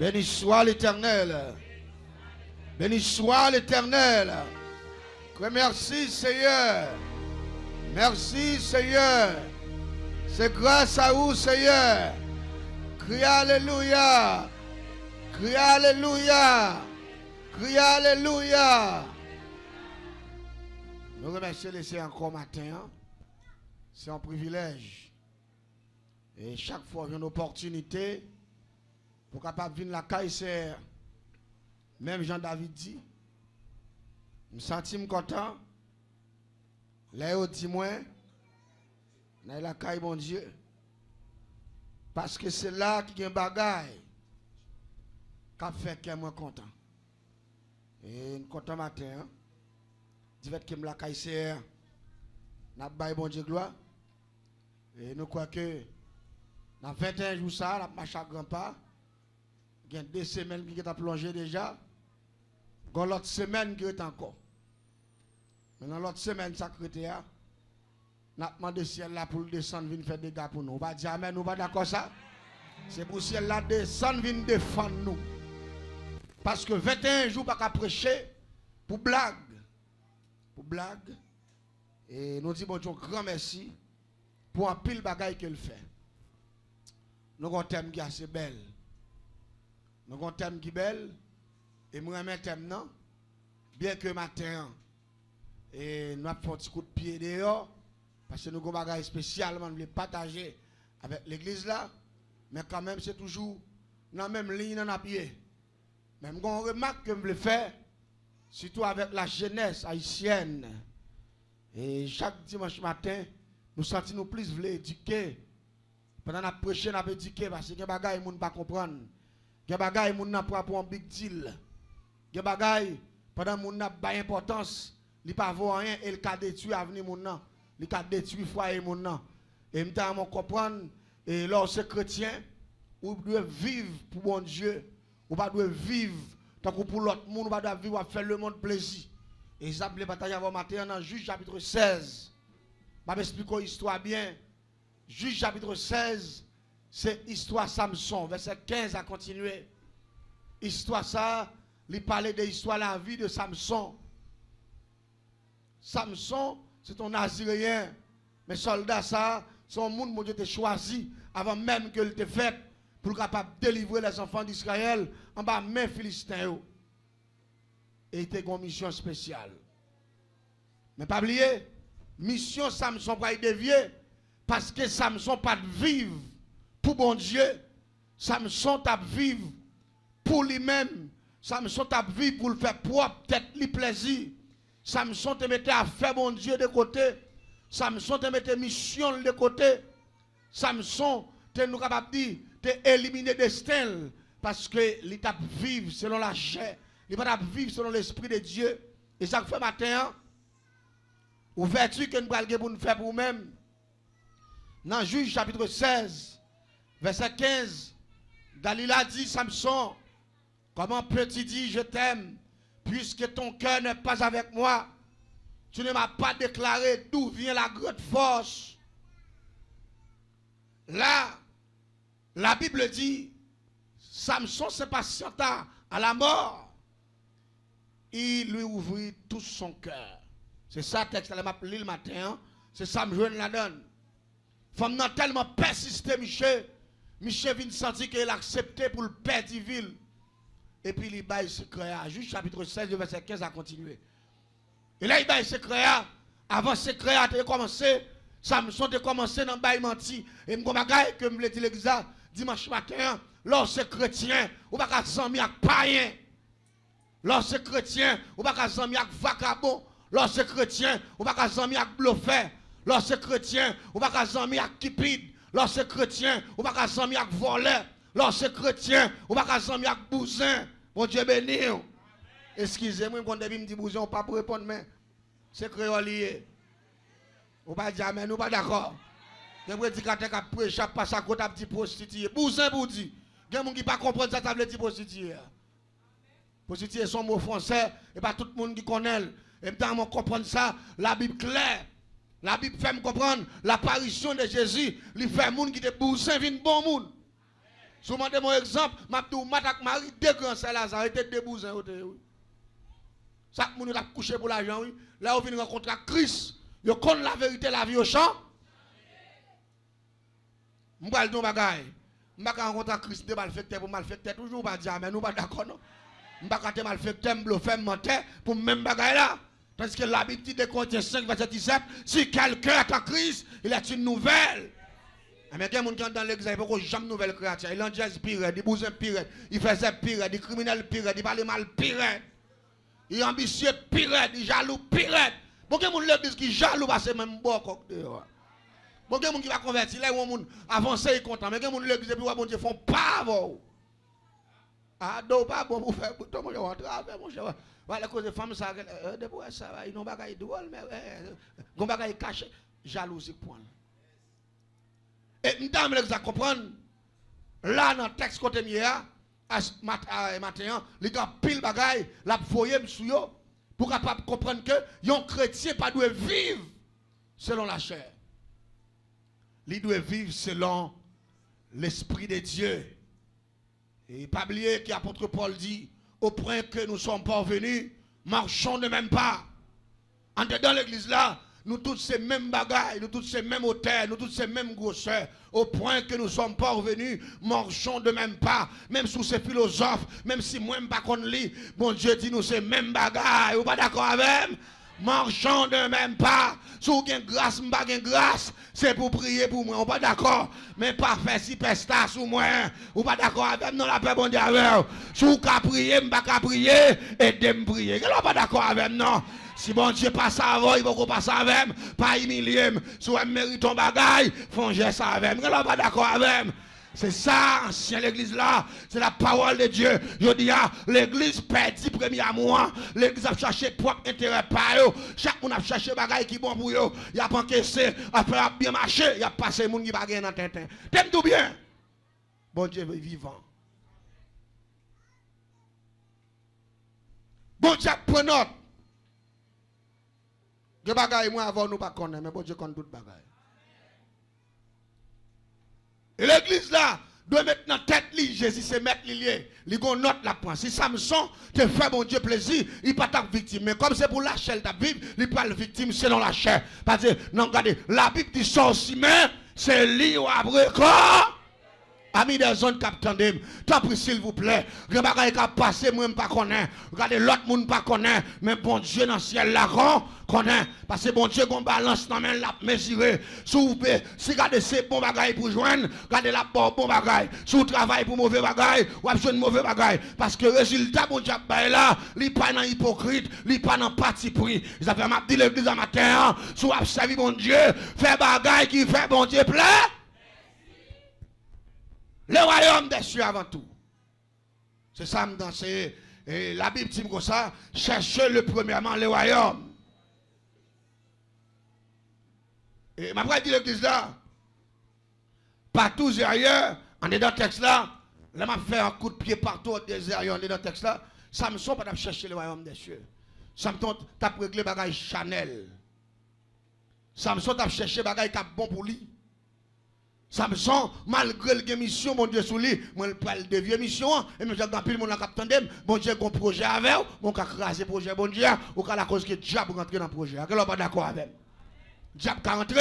Béni soit l'Éternel. Béni soit l'Éternel. Merci Seigneur. Merci Seigneur. C'est grâce à vous Seigneur. Crie Alléluia. Crie Alléluia. Crie Alléluia. Nous remercions les Seigneur encore matin. C'est un privilège. Et chaque fois qu'il y a une opportunité pour capable venir la Kaiser, même Jean-David dit, je me sens content. Là, au dit moi, dans la caille, mon Dieu. Parce que c'est là qu'il y a un bagage qui fait que moi content. Et content matin, hein? Dit que me la Kaiser, n'a pas bon Dieu gloire. Et nous croyons que dans 21 jours, ça, la marche à grand pas. Il y a 2 semaines qui ont plongé déjà. Il y a l'autre semaine qui est encore. Mais dans l'autre semaine, ça crée, nous avons demandé ciel là pour descendre, venir faire des dégâts pour nous. On va dire amen, nous pas d'accord ça. C'est pour ciel là descendre, venir défendre nous. Parce que 21 jours, pas qu'à prêcher pour blague. Pour blague. Et nous disons bon Dieu, grand merci pour un pile bagaille qu'il fait. Nous avons un thème qui est assez belle. Nous avons un thème qui est belle. Et moi, je thème non. Bien que matin, et nous avons fait un petit coup de pied dehors. Parce que nous avons un bagage spécialement, nous voulons partager avec l'église là. Mais quand même, c'est toujours dans la même ligne, dans la pied. Même une remarque que je voulais faire, surtout avec la jeunesse haïtienne. Et chaque dimanche matin, nous sentons nous plus voulons éduquer. Pendant la prêcher, nous avons éduqué parce que les bagages, les gens ne pas comprendre. Les bagages, les gens n'ont pas pour un big deal. Les bagages, pendant que les gens n'ont pas d'importance, ils ne peuvent pas rien et le cas détruit l'avenir des gens. Le cas détruit le foyer des gens. Et nous devons comprendre, et lorsque chrétien, vous devez vivre pour bon Dieu. Vous ne devez vivre tant que pour l'autre monde, vous devez vivre à faire le monde plaisir. Et ça, je vais partager avant matin dans Juge chapitre 16. Je vais expliquer l'histoire bien. Juge chapitre 16, c'est l'histoire Samson. Verset 15 à continuer. Histoire ça, il parlait de l'histoire de la vie de Samson. Samson, c'est un Naziréen. Mais soldat ça, son monde, mon Dieu, t'a choisi avant même que le t'ait fait pour capable délivrer les enfants d'Israël en bas main Philistins. Et il était une mission spéciale. Mais pas oublier, mission Samson pas y dévier parce que Samson pas de vivre pour bon Dieu. Samson t'a vivre pour lui-même. Samson t'a vivre pour le faire propre, peut-être lui plaisir. Samson te mettait à faire bon Dieu de côté. Samson te mettait mission de côté. Samson te nous capable dire te éliminer destin parce que il t'a vivre selon la chair, il va vivre selon l'esprit de Dieu. Et ça fait matin ouverture que nous allons pour nous faire pour nous-mêmes. Dans Juge chapitre 16 verset 15, Dalila dit Samson, comment peux-tu dire je t'aime puisque ton cœur n'est pas avec moi? Tu ne m'as pas déclaré d'où vient la grande force. Là, la Bible dit, Samson se patienta à la mort. Il lui ouvrit tout son cœur. C'est ça le texte, elle m'a lu le matin. C'est ça que je la donne. Femme n'a tellement persisté, Michel. Michel vient sentir qu'il a accepté pour le père ville. Et puis il baille secret. Juste chapitre 16, verset 15 à continuer. Et là, il baille secret. Avant secret, il a commencé. Samson a commencé dans le bail menti. Et je me que je me dire l'exact dimanche matin. Lorsque chrétien, ou pas qu'à s'en avec païen. Lorsque chrétien, ou pas qu'à s'en avec vagabond. Lorsque chrétien, ou pas qu'à s'en avec bluffeur. Lorsque chrétien, ou pas qu'à s'en avec cupide. Lorsque chrétien, ou pas qu'à s'en avec voleur. Lorsque chrétien, ou pas qu'à s'en avec bousin. Mon Dieu béni. Excusez-moi, quand je dis bousin, on ne peut pas répondre, mais c'est créole lié. On va dire amen, nous pas d'accord. Les prédicateurs qui prêchent passe à côté à petit prostitué. Bousin pour dire. Il y a des gens qui ne comprennent pas ça, ça veut dire prostitué. Prostitué, son mot français, et pas tout le monde qui connaît. Et quand on comprend ça, la Bible claire. La Bible fait me comprendre l'apparition de Jésus. Il fait monde qui est bousin, vient bon monde. Si vous demandez mon exemple, je dis, Matak Marie, deux grands Saint-Lazare, étaient deux bousins. Ça, vous avez couché pour l'argent, oui. Là, vous venez rencontrer Christ. Vous connaissez la vérité, la vie au champ. Je vais dire bagaille. Je vais rencontrer Christ, de malfecteur pour malfecteur. Toujours pas dire, mais nous pas d'accord, non. Je vais rencontrer malfecteur, je vais mentir pour même bagaille là. Parce que la Bible dit de Corinthiens 5, verset 17, si quelqu'un est en Christ, il est une nouvelle. Mais il y a des gens qui sont dans l'exil, il n'y a jamais de nouvelle créature. Il en jazz pire, il bousins pire, il fait pire, il criminel pire, il parle mal pire. Il est ambitieux pire, il jaloux pire. Bon, il y a des gens qui jaloux parce que même bon cocktail. Bon, il y a des gens qui va convertir, là, ils vont avancer, ils sont contents. Mais il y a des gens qui bon Dieu font pas bon. Ah, donc pas bon pour faire, tout le monde rentre avec mon cher. Voilà, cause de femmes, ça, depuis ça, ils n'ont pas de drôle, mais ils n'ont pas de caché. Jalousie point. Et nous devons comprendre, là, dans le texte côté mien, matin, les gars pile bagaille, la foyer sur eux, pour capable comprendre que un chrétien pas doit vivre selon la chair. Il doit vivre selon l'esprit de Dieu. Et pas oublier qu'apôtre Paul dit, au point que nous sommes parvenus, marchons de même pas. En dedans l'église là, nous tous ces mêmes bagailles, nous tous ces mêmes hauteurs, nous tous ces mêmes grosseurs, au point que nous sommes parvenus, marchons de même pas, même sous ces philosophes, même si moi je ne pas qu'on lit, bon Dieu dit nous ces mêmes bagailles, vous pas d'accord avec? Marchons de même pas. Si vous avez grâce, vous n'avez pas grâce, c'est pour prier pour moi. Vous pas d'accord? Mais pas faire si pesta sous moi. Vous pas d'accord avec moi? Non, la paix, bon Dieu, avec vous. Si vous pouvez prier, vous ne pouvez pas prier, aidez-moi prier. Vous pas d'accord avec moi? Non. Si bon Dieu passe avant, il faut passer avec moi. Pas humilier. Si vous méritez ton bagaille, fongez ça avec moi. Vous pas d'accord avec moi? C'est ça, ancien l'église là, c'est la parole de Dieu. Je dis, l'église perdit premier amour. L'église a cherché propre intérêt par eux. Chaque monde a cherché bagaille qui bon pour eux. Il a pas encaissé, a fait bien marcher. Il a passé monde qui va gagner dans tintin. T'aimes tout bien? Bon Dieu est vivant. Bon Dieu prend note. Que bagaille moi avant nous pas connaître, mais bon Dieu connaît toute bagaille. Et l'église là doit mettre dans tête li Jésus c'est mettre lié. Il gon note la prend. Si Samson te fait bon Dieu plaisir, il pas ta victime. Mais comme c'est pour la chair ta Bible, il pas le victime selon la chair. Parce que non regardez, la Bible dit sorcier c'est li ou après quoi? Amis des zones qui attendent, tant pis s'il vous plaît. Regardez qui a passé, moi je ne connais pas. Regardez l'autre monde pas connaît. Mais bon Dieu dans le ciel là connaît. Parce que bon Dieu qu'on balance dans main la mesurer. Si vous regardez ces bons bagailles pour joindre, regardez la bon bagaille. Si vous travaillez pour mauvais bagaille, vous avez besoin de mauvais bagaille. Parce que le résultat bon Dieu là, il n'est pas dans hypocrite, il n'est pas dans parti pris. Ils avaient dit l'église à matin, si vous avez servi bon Dieu, fait bagaille qui fait bon Dieu plaît. Le royaume des cieux avant tout. C'est ça, et la Bible dit comme ça, cherchez le premièrement le royaume. Et ma frère dit l'église là, partout ailleurs, en dedans le texte là, là m'a fait un coup de pied partout ailleurs, en dedans le texte là, Samson pas chercher le royaume des cieux. Samson t'a réglé bagaille Chanel. Samson t'a cherché bagaille qui bon pour lui. Samson, malgré le mission, mon Dieu, sous lui, moi, je parle de vieux mission, et même j'ai pile mon capitaine, bon Dieu, un projet avec vous, mon cas craser projet, bon Dieu, ou qu'à la cause que diable rentre dans le projet. Quel n'est pas d'accord avec moi? Diable qui rentre,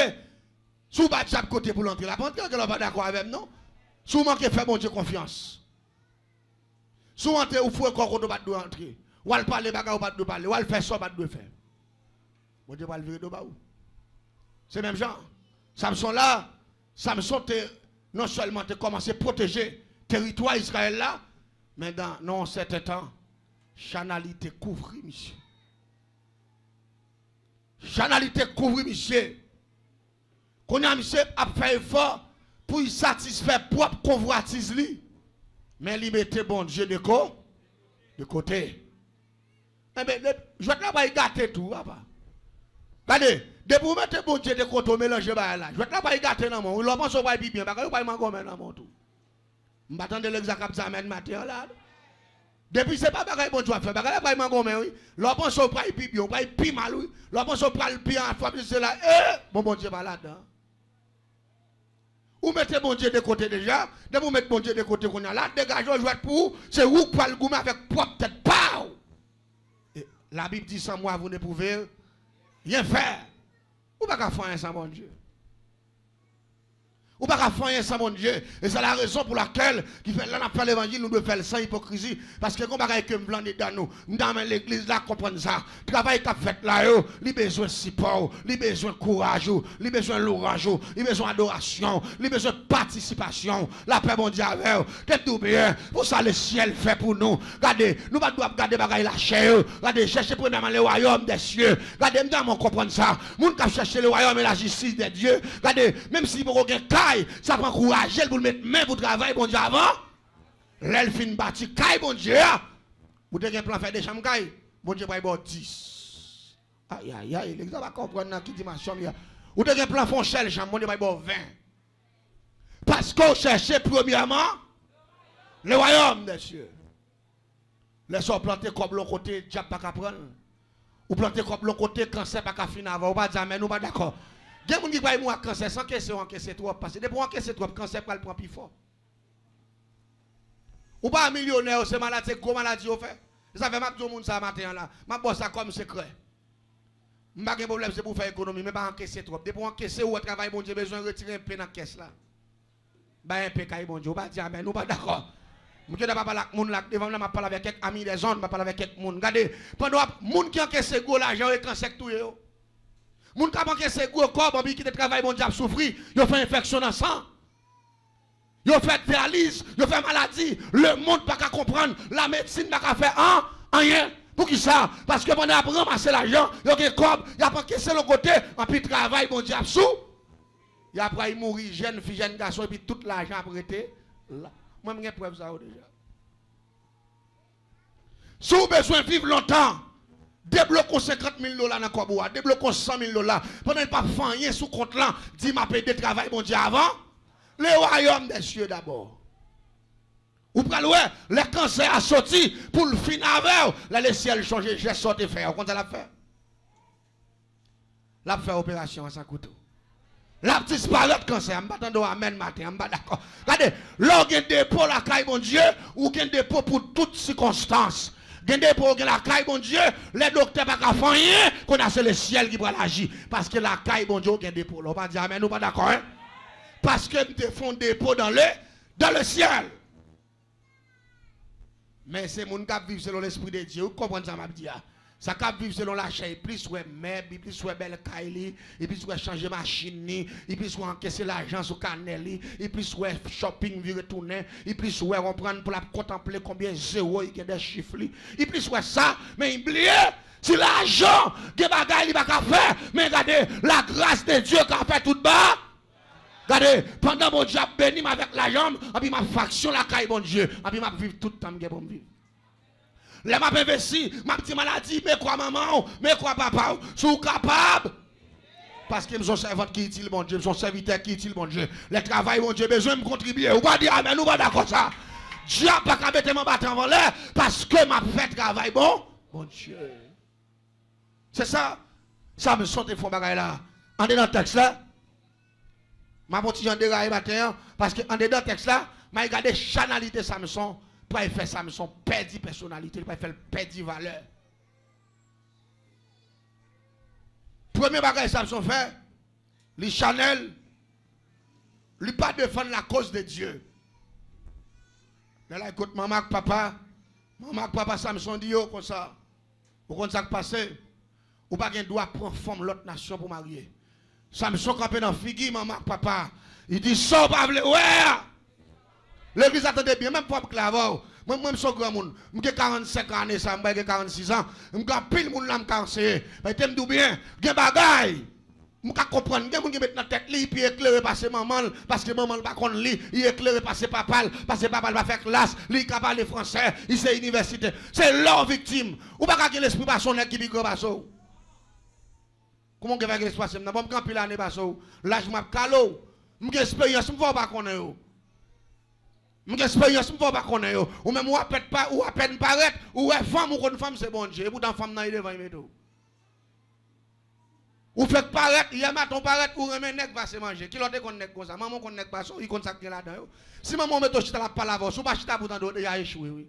si vous pas diable côté pour l'entrer, la pas quel n'est pas d'accord avec moi, non? Si vous manquez faire, bon Dieu, confiance. Si vous rentrez, vous fouez encore qu'on ne pas entrer. Ou elle parle, bagarre, ou pas de parler, ou elle fait ça, pas de faire. Bon Dieu, va le virer de bas. C'est même genre. Samson là, Samson non seulement te commencé à protéger le territoire Israël là, mais dans un certain temps, chanalité couvre, monsieur. Chanalité couvre, monsieur. Qu'on a monsieur a fait effort pour satisfaire propre convoitise li, mais il mettait bon Dieu de côté. Mais je vais pas y gâter tout, papa. Regardez. De pour mettre bon Dieu de côté, mélanger là. Je vais pas y gâter dans mon. L'homme pense pas bien, parce que pas m'engomer dans mon tout. M'attendez l'exact matin là. Depuis c'est pas bagaille bon Dieu faire, bagaille pas m'engomer oui. L'homme pense pas bien, pas pi mal oui. L'homme pense pas le pire en fois c'est là. Bon Dieu pas là-dedans. Ou mettez bon Dieu de côté déjà. De vous mettre bon Dieu de côté qu'on a là. Dégagez jouet pour c'est vous qui le goûter avec propre tête. Pow! La Bible dit sans moi, vous ne pouvez rien faire. Ou pas qu'à faire sans bon Dieu. Ou pas qu'à faire sans mon Dieu. Et c'est la raison pour laquelle, qui fait, là, on a fait l'évangile, nous devons faire le sans hypocrisie. Parce que, comme on que blanc dans nous, dans l'église, là, comprendre ça. Travail qu'a fait là, il a besoin de support, il a besoin de courage, il a besoin de louange, il a besoin d'adoration, il a besoin de participation. La paix, mon Dieu, avec qu'est-ce tout bien, pour ça, le ciel fait pour nous. Regardez, nous ne devons pas regarder la chair. Regardez, cherchez premièrement le royaume des cieux. Regardez, nous comprendre ça. Nous devons chercher le royaume et la justice de Dieu. Regardez, même si vous avez un caille, ça prend courage pour le mettre main pour travailler, bon Dieu, avant. L'elfine bâti, caille, bon Dieu. Vous avez un plan faire des chambres, caille. Bon Dieu, va 10. Aïe, aïe, aïe, les gens vont comprendre dans quelle dimension. Vous avez un plan foncel, chambre, bon Dieu, va 20. Parce qu'on cherchait premièrement le royaume des cieux. Laissons planter comme l'autre côté, diable pas qu'à prendre. Ou planter comme l'autre côté, cancer pas qu'à finir avant. Ou pas dire, mais nous pas d'accord. Il y a des gens qui croient que le cancer, sans encaisser, encaisser trop. Parce que dès pour encaisser trop, le cancer va le prendre plus fort. Ou pas un millionnaire, c'est malade, c'est gros maladie au fait. Ça fait que tout le monde ça matin là. Je bosse ça comme secret. Je n'ai pas de problème, c'est pour faire économie, mais pas encaisser trop. Dès pour encaisser ou travail, bon Dieu, besoin de retirer un peu dans la caisse là. Ben un peu, bon Dieu, pas dire, mais nous pas d'accord. Je ne vais pas parler avec les gens, devant je parle avec quelques amis des zones, je parle avec quelques gens. Regardez, pendant les gens qui encaissent gros l'argent, ils cancer tout. Les gens qui encaissent gros corps, qui travaillent, bon Dieu, souffrir, ils font infection dans le sang. Ils fait dialyse, ils fait maladie. Le monde n'a pas comprendre. La médecine n'a pas faire rien. Pour qui ça? Parce que pendant qu'on a ramassé l'argent, il y a un corps, il n'y a pas caissé le côté, en puis travail, bon Dieu, sous. Et après, il mourit, jeune fille, jeune garçon, et puis tout l'argent a prêté. Moi, j'ai preuve ça déjà. Si vous avez besoin de vivre longtemps, débloquez 50 000 $ dans le corps, débloquez 100 000 $. Pendant que pas faire rien sous compte là, dis m'a payé de travail, bon Dieu, avant. Le royaume des cieux d'abord. Ou prenez le cancer a sorti pour le fin avec. Là, le ciel change, j'ai sorti faire. Comment ça l'a fait? L'a fait opération à sa couteau. L'a disparaît le cancer. Je m'attends à amen matin. Je d'accord. Regardez, là, il y a des dépôts la caille, mon Dieu, ou il y a des dépôts pour toutes circonstances. Il y a des dépôts la caille, mon Dieu, les docteurs ne peuvent pas faire rien, qu'on a c'est le ciel qui va l'agir. Parce que la caille, mon Dieu, il y a des dépôts. On va dire amen, nous pas d'accord, hein? Parce que nous font des dépôts dans le ciel. Mais c'est mon qui vivent selon l'Esprit de Dieu. Vous comprenez ça, ma dit? Ça qui vivent selon la chair. Plus ouais meuble, plus ouais belle caille, et plus ouais changer machine, et plus ouais encaisser l'argent sur canel, et plus ouais shopping vi retourner, et plus ouais reprendre pour la contempler combien zéro il y a des chiffres, et plus ouais ça, mais oubliez. Si l'argent, que bagaille il va faire, mais regardez la grâce de Dieu qui a fait tout bas. Regardez, pendant mon Dieu béni avec la jambe, et puis ma faction la caille, mon Dieu, et puis ma vivre tout le temps pour me vivre. Les m'a investi, ma petite maladie, mais quoi maman, mais quoi papa, sont capables. Parce que nous sommes servants qui utilisent mon Dieu, nous sommes serviteurs qui utilisent mon Dieu. Le travail, mon Dieu, besoin de me contribuer. Ou pas dire, mais nous pas d'accord ça. Dieu n'a pas qu'à mettre mon bâton en l'air parce que ma fait travail, bon, mon Dieu. C'est ça, ça me sent des fonds bagaille là. En dedans le texte là. Ma petit Jean déraille matin, parce que en dedans le texte là, m'a regardé chanalité Samson, pour faire Samson perdre personnalité, pour faire perdre valeur. Premier bagage Samson fait, les Chanel, lui pas défendre la cause de Dieu. Là, écoute, maman, papa Samson dit yo comme ça, vous comprenez ça qui passe, ou pas qu'un doit prendre forme l'autre nation pour marier. Samson campé dans figui, maman, papa. Il dit, ça, pas vle, ouais! L'église attendait bien, même pour clavoir. Moi, je suis grand monde. J'ai 45 ans, ça, j'ai 46 ans. Je suis pile monde là, je suis mais tu me dis bien, j'ai bagaille. Je comprends, j'ai monde qui met dans la tête, il peut éclairer par ses mamans, parce que maman ne va pas lire, il éclaire par ses papas, parce que papa va faire classe, il est capable de français, il c'est université. C'est leur victime. Ou pas qu'il l'esprit passionné qui bigre pas ça. Comment on va l'espace? Je ne vais pas camper l'année parce que là, je m'appelle Calo. J'ai expérience, je ne vais pas connaître. J'ai expérience, je ne vais pas connaître. Ou même, ou à peine paraître, ou à femme, ou une femme, c'est bon Dieu. Et pourtant, femme, il est devant tout. Ou fait paraître, hier matin paraître ou remet nèg va se manger. Qui l'autre qu'on nèg comme ça, maman qu'on nèg pas ça, il compte ça là-dedans. Si maman met chita la palava, ou pas chita pourtant il a échoué oui.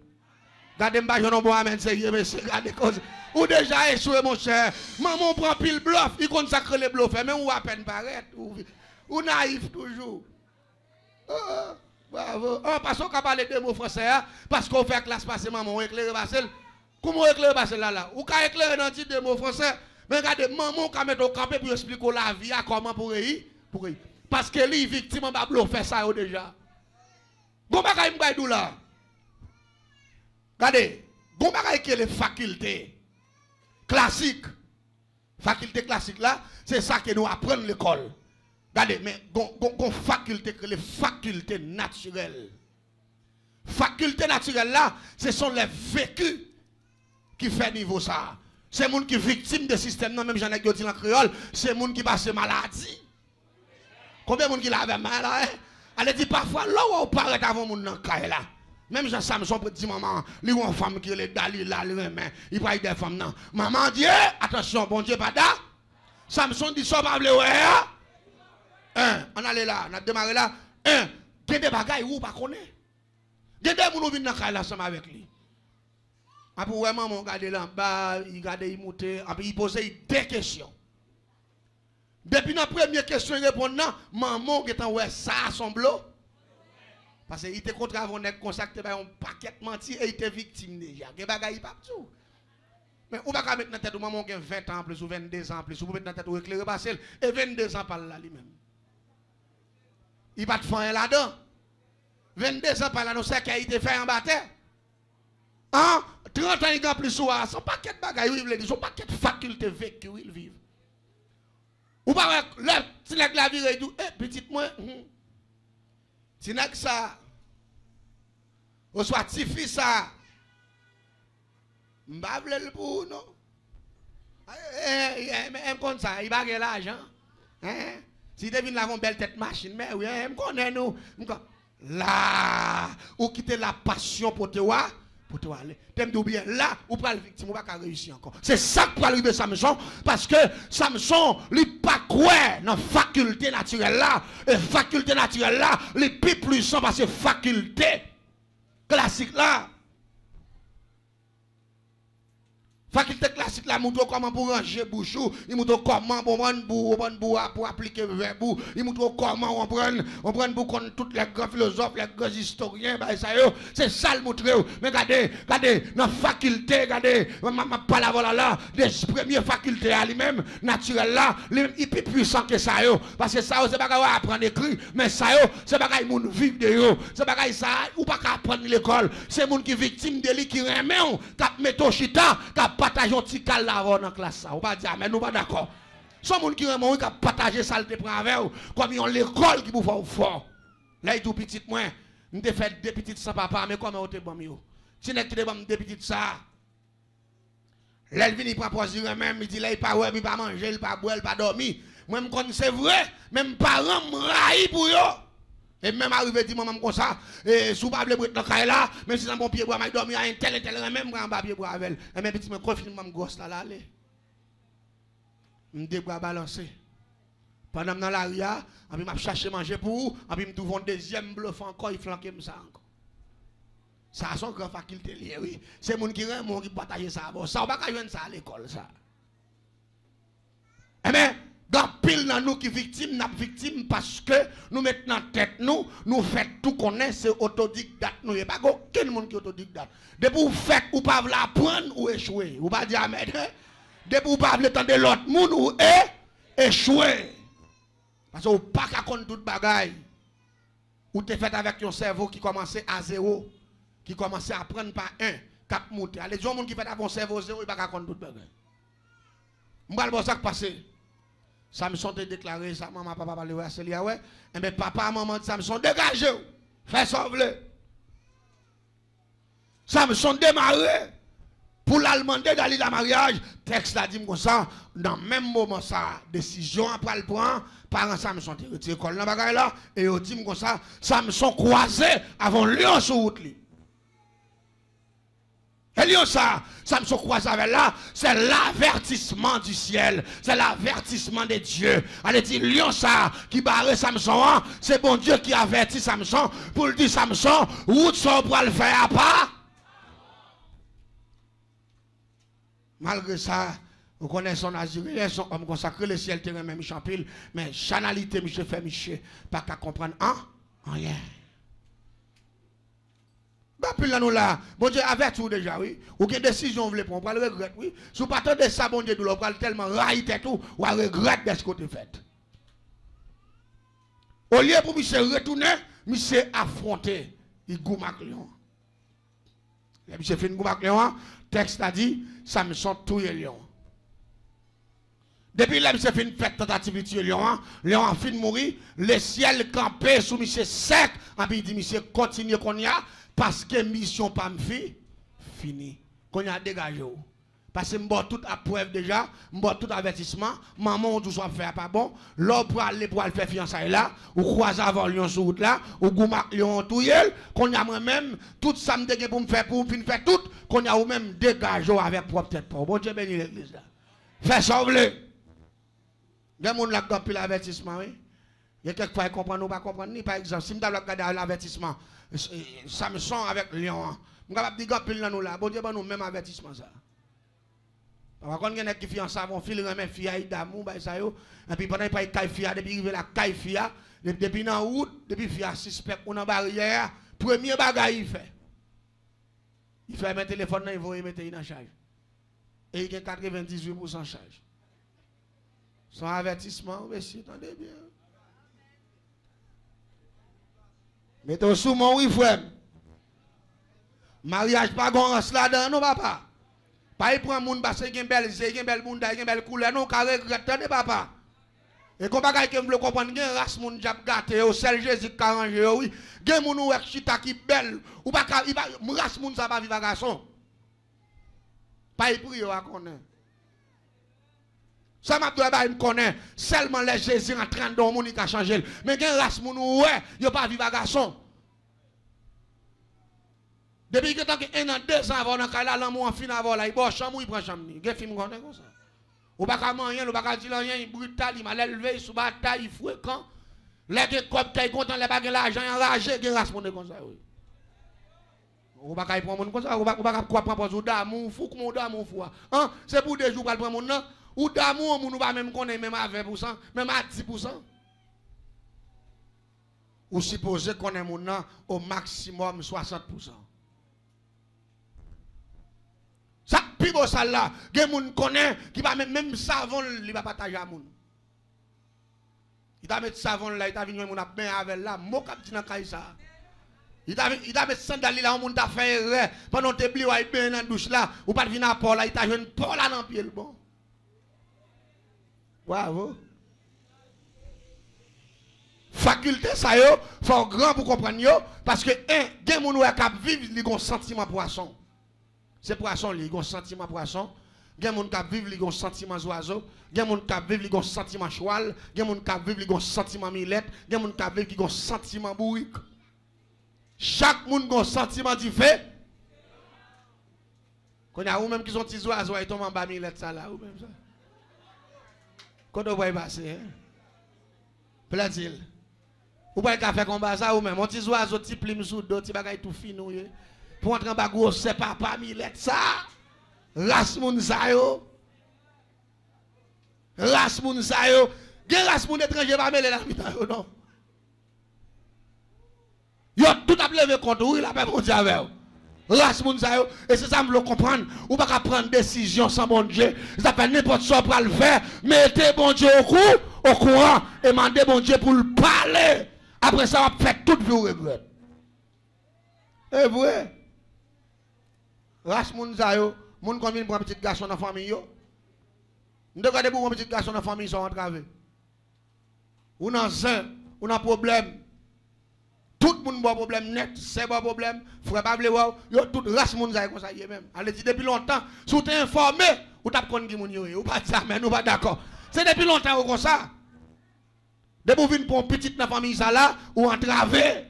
Gardez m'ba je non bon amen sérieux monsieur, regardez cause ou déjà échoué mon cher. Maman prend pile bluff, il compte sacrer les bluffs, mais ou à peine paraître ou naïf toujours. Bravo. Parce qu'on parle de mots français parce qu'on fait classe passer maman éclairer Basel. Comment éclairer Basel là ou ka éclairer dans titre de mots français. Mais regardez, maman qui met au campé pour expliquer la vie, comment pour y. Parce que les victimes ont fait ça déjà. Comment est-ce que là? Regardez, comment est-ce que les facultés classiques, faculté classique là, c'est ça que nous apprenons à l'école. Regardez, mais les facultés naturelles. Facultés naturelles là, ce sont les vécus qui font niveau ça. C'est les gens qui sont victimes de système, non, même j'en ai dit en créole, c'est les gens qui passent maladie. Combien de gens qui l'avaient mal là? Elle dit parfois, là où on paraît avant mon nan là. Même Jean Samson peut dire maman, lui ou une femme qui est Dalila, il parle des femmes non. Maman dit, attention, bon Dieu, pas da. Samson dit, ça va vouloir on allait là, on a démarré là. Il y a des bagailles où on ne connaît pas. Il y a des gens qui viennent dans le ensemble avec lui. Après, maman, on regarde là bas, il regarde, il monte, après, il pose des questions. Depuis la première question, il répond non, maman, qui est en ouais, ça semble. Parce qu'il était contre avant de consacrer un paquet de menti et il était victime déjà. Il y a des bagailles pas tout. Mais on va pas mettre dans la tête, maman, qui a 20 ans plus ou 22 ans plus, ou mettre dans la tête, ou éclairer passer, et 22 ans par là lui-même. Il va te faire là-dedans. 22 ans par là, nous savons qu'il a été fait en bataille. Hein? 30 ans, il a plus ou son paquet de bagailles, son paquet de facultés vécues, il vit. Ou pas, là, si la vie est tout, petite moi, si n'est ça, ou soit si fils ça, m'bavle le pour non. Même comme ça, il va gagner l'argent. Si tu viens une belle tête machine, mais oui, je connais nous. Là, ou quitter la passion pour te voir. Pour te aller. T'aimes bien là, ou pas le victime, ou pas réussir encore. C'est ça qui peut arriver Samson, parce que Samson, il pas quoi dans la faculté naturelle là. Et faculté naturelle là, les plus puissants parce que faculté classique là. Faculté classique là, il montre comment pour ranger bouchou, il montre comment pour appliquer le verbe, il montre comment on prend pour connaître tous les grands philosophes, les grands historiens, c'est ça le montre. Mais regardez, dans la faculté, regardez, ma parole là, des premières facultés à lui-même, naturelles là, il est plus puissant que ça, parce que ça, c'est pas qu'à apprendre à écrire, mais ça, c'est pas qu'à moun vivre de yo, c'est pas qu'à ça, ou pas qu'à apprendre l'école, c'est moun qui victime de lui qui remet, qui met au chita, qui partager un petit cal là dans la classe. On va dire, mais nous pas d'accord. Son monde qui remonte, qui partager ça, le prend avec vous, comme ils ont l'école qui vous fait fort. Là, il tout petit, moi, je te fait deux petites sans papa, mais comment on te bon yo? Si n'est que deux petites ça. Là, il vient, il prend poisson même, il dit là, il pas ouais, il pas manger, il pas boire, il pas dormir. Moi, je connais, c'est vrai, même parents m'raillent pour yo. Et même arrivé, dit maman comme ça, et sous pas le bruit dans le là, même si c'est un bon pied bois, je dormir à un tel, même grand papier bois avec elle. Et même petit, je confine mon gosse là, allez. Je me débrouille à balancer. Pendant que dans l'arrière, je vais chercher manger pour vous, je vais me trouver un deuxième bluff encore, il flanque ça encore. Ça a son grand faculté lié, oui. C'est les gens qui aiment, qui partagent ça. Bon, ça, on va pas jouer ça à l'école, ça. Eh bien, dans pile dans nous qui victimes, nous victimes parce que nous mettons en tête nous faisons tout qu'on est, c'est autodidacte. Nous n'avons pas aucun monde qui est autodidacte. Depuis vous faites ou pas apprendre ou échouer. Ou pas dire amen. Depuis vous pas attendre l'autre monde ou échouer. Parce que vous pas qu'à compte toute bagaille. Ou te fait avec ton cerveau qui commence à zéro, qui commence à apprendre par un, cap monter. Les gens qui fait avec un cerveau zéro, ils pas qu'à compte toute bagaille. M'bal bon ça qui passe. Samson te déclaré, ça, maman, papa, parle à Célia, ouais. Et bien, papa, maman, Samson, dégagez, fais sauver. Samson démarré pour l'allemandé d'aller dans le mariage. Texte là dit comme ça, dans le même moment, ça, décision après le point, parents Samson te retiré l'école dans bagaille là, et il dit comme ça, Samson croisé avant lion sur route. Et lion ça, Samson croise avec là, c'est l'avertissement du ciel, c'est l'avertissement de Dieu. Elle dit, lion ça, qui barre Samson, c'est bon Dieu qui avertit Samson, pour lui dire, Samson, route ça pour le faire à pas. Malgré ça, vous connaissez son Azurien, son homme consacré, le ciel terrain même champil, mais chanalité, monsieur fait monsieur, pas qu'à comprendre, hein? Rien. Puis là, nous là, bon Dieu avertit tout déjà, oui. Ou quelle décision vous voulez prendre, vous le regretter, oui. Si vous partez de ça, bon Dieu, vous allez tellement railler tout, vous allez regretter de ce côté fait. Au lieu pour monsieur retourner, monsieur affronter, il goumac lion. Et monsieur fait une goumac lion, texte a dit, Samson touye lion. Depuis là, monsieur fait une fête tentative de tuer lion, lion a fini de mourir, le ciel campé sous monsieur sec, et puis il dit, monsieur continue qu'on y a, parce que mission pas me fait fini qu'on a dégagé parce que m'bon tout à preuve déjà m'bon tout avertissement maman tout soit faire pas bon l'homme pour aller faire fiançailles là ou croiser avant lion sur route là ou goumac lion touyel qu'on a moi même tout ça me dégué pour me faire pour fin faire tout qu'on a ou même dégagé avec propre tête pour bon Dieu béni l'église là fait sauver des monde là qui pile avertissement oui il y a quelquefois comprendre ou pas comprendre ni par exemple si me doit regarder l'avertissement Samson avec lion. Je vais dire que nous là, bon Dieu, nous même avertissement ça. Par contre, il y a qui fiancent savon, fil remet fille d'amour, et puis pendant qu'il paye caille fille, depuis qu'il la caille fille, depuis dans route, depuis fille suspect on en barrière, premier bagage il fait. Il fait mettre téléphone il va mettre dans charge. Et il y a 98% charge. Son avertissement, monsieur, attendez bien. Mettez sous mon oui, frère. Mariage pas grand là-dedans, non, papa. Pas y prendre moun parce qu'il y a une belle zé, il y a une belle bunda, il y a une belle couleur, non, car regrettez, papa. Et comme bagay que vous comprendre, il y a une race moun jab gâté, au sel Jésus qui arrange, oui. Il y a moun ou chita qui belle, ou pas race moun ça pas vivre garçon. Pas y prier à connaître. Ça m'a dit, me connaît seulement les Jésus en train de moun qui a changé. Mais il y a une race moun ouais, il pas vivre garçon. Depuis que tant que 1 an, 2 ans avant, on a l'amour en fin avant, il prend chambre, il prend chambre. Il y a un film comme ça. Ou pas qu'à manger, ou pas qu'à dire rien, il brutal, il m'a élevé, il sous bataille, il fréquent. Les gens qui content, les bagues l'argent, enragé, il reste comme ça. Ou pas qu'à prendre comme ça, ou pas qu'à prendre d'amour, fou comme d'amour fou. C'est pour des jours pour prendre mon nom. Ou d'amour, on ne va même connaître même à 20%, même à 10%. Ou supposé qu'on ait mon nom au maximum 60%. Ça, puis bon, ça là, il y a des gens qui connaissent, qui va même savon, il va partager à moun. Il va mettre savon là, il va venir mon bain avec là, mon cap dit dans ça. Il va mettre sandali là, on t'a fait pendant que tu es il bien dans la douche là, ou pas venir à Paul là, il t'a joué une Paul là dans le pied bon. Bravo. Faculté ça yo, faut grand pour comprendre yo, parce que un, il y a des gens qui vivent, ils ont un sentiment poisson. C'est poisson, ils ont un sentiment poisson. Il y a des gens qui vivent, ils ont un sentiment oiseau. Il y a des gens qui vivent, ils ont un sentiment cheval. Il y a des gens qui vivent, ils ont un sentiment millette. Il y a des gens qui vivent, ils ont un sentiment bourrique. Chaque monde a un sentiment différent. Quand il y a ou même qui sont petits oiseaux, ils tombent en bas millette, ça là, ou même ça. Quand on va y passer, hein? Plaît-il? Ou pas qu'à faire comme ça, ou même, on petit oiseau, petit plume sous dos, petit bagay tout finouillé. Pour entrer en bas, gros, c'est papa millette, ça. Race moun sa yo. Race moun sa yo. Gen race moun étranger va mêler la mitan yo, non. Yo tout a levé contre, oui, la paix pour dire avec vous. Race moun sa yo. Et c'est ça que je veux comprendre. Ou pas qu'à prendre décision sans bon Dieu. Ça fait n'importe quoi pour le faire. Mettez bon Dieu au courant. Et demandez bon Dieu pour le parler. Après ça, on va faire tout pour regret. Et vrai. Race moun sa yo. Moun kon vient pour un petit garçon dans la famille yo. Nous regardez pour un petit garçon dans la famille sont entravés. Ou nan zin, ou nan problème. Tout le monde a un problème net, c'est pas problème. Frère pas vle wa, yo tout race moun sa comme ça y même. Allez dit depuis longtemps, si tu es informé, ou t'a konn ki moun yo, ou pas ça mais nous pas d'accord. C'est depuis longtemps comme ça. Depuis vinn pour un petit dans la famille ça là ou entravé.